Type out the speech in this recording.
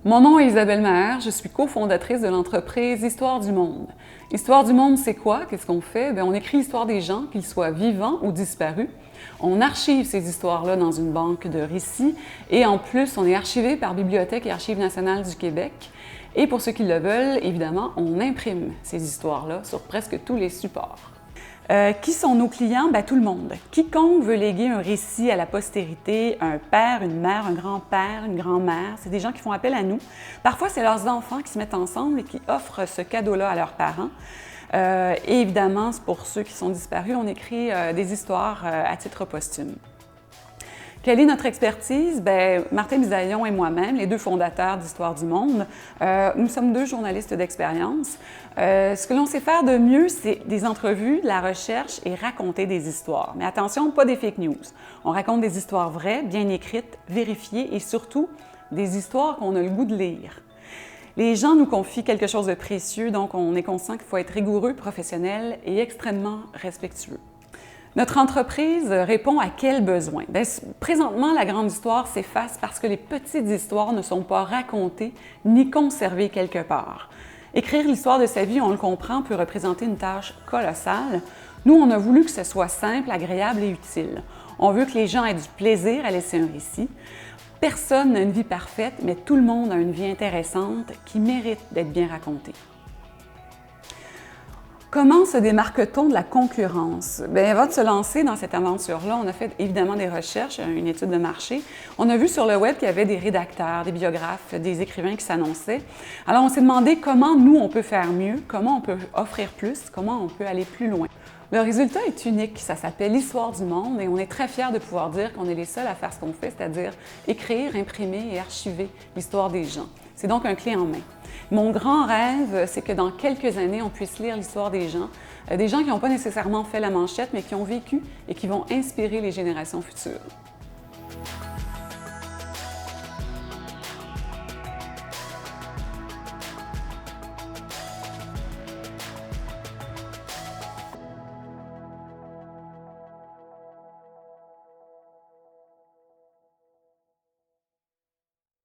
Mon nom est Isabelle Maher, je suis cofondatrice de l'entreprise Histoire du Monde. Histoire du Monde, c'est quoi? Qu'est-ce qu'on fait? Bien, on écrit l'histoire des gens, qu'ils soient vivants ou disparus. On archive ces histoires-là dans une banque de récits et en plus, on est archivé par Bibliothèque et Archives nationales du Québec. Et pour ceux qui le veulent, évidemment, on imprime ces histoires-là sur presque tous les supports. Qui sont nos clients? Bien, tout le monde. Quiconque veut léguer un récit à la postérité, un père, une mère, un grand-père, une grand-mère, c'est des gens qui font appel à nous. Parfois, c'est leurs enfants qui se mettent ensemble et qui offrent ce cadeau-là à leurs parents. Et évidemment, pour ceux qui sont disparus, on écrit des histoires à titre posthume. Quelle est notre expertise? Bien, Martin Bisaillon et moi-même, les deux fondateurs d'Histoire du Monde, nous sommes deux journalistes d'expérience. Ce que l'on sait faire de mieux, c'est des entrevues, de la recherche et raconter des histoires. Mais attention, pas des fake news. On raconte des histoires vraies, bien écrites, vérifiées et surtout des histoires qu'on a le goût de lire. Les gens nous confient quelque chose de précieux, donc on est conscient qu'il faut être rigoureux, professionnel et extrêmement respectueux. Notre entreprise répond à quel besoin? Bien, présentement, la grande histoire s'efface parce que les petites histoires ne sont pas racontées ni conservées quelque part. Écrire l'histoire de sa vie, on le comprend, peut représenter une tâche colossale. Nous, on a voulu que ce soit simple, agréable et utile. On veut que les gens aient du plaisir à laisser un récit. Personne n'a une vie parfaite, mais tout le monde a une vie intéressante qui mérite d'être bien racontée. Comment se démarque-t-on de la concurrence? Bien, avant de se lancer dans cette aventure-là, on a fait évidemment des recherches, une étude de marché. On a vu sur le web qu'il y avait des rédacteurs, des biographes, des écrivains qui s'annonçaient. Alors, on s'est demandé comment nous, on peut faire mieux, comment on peut offrir plus, comment on peut aller plus loin. Le résultat est unique, ça s'appelle l'Histoire du Monde et on est très fiers de pouvoir dire qu'on est les seuls à faire ce qu'on fait, c'est-à-dire écrire, imprimer et archiver l'histoire des gens. C'est donc un clé en main. Mon grand rêve, c'est que dans quelques années, on puisse lire l'histoire des gens qui n'ont pas nécessairement fait la manchette, mais qui ont vécu et qui vont inspirer les générations futures.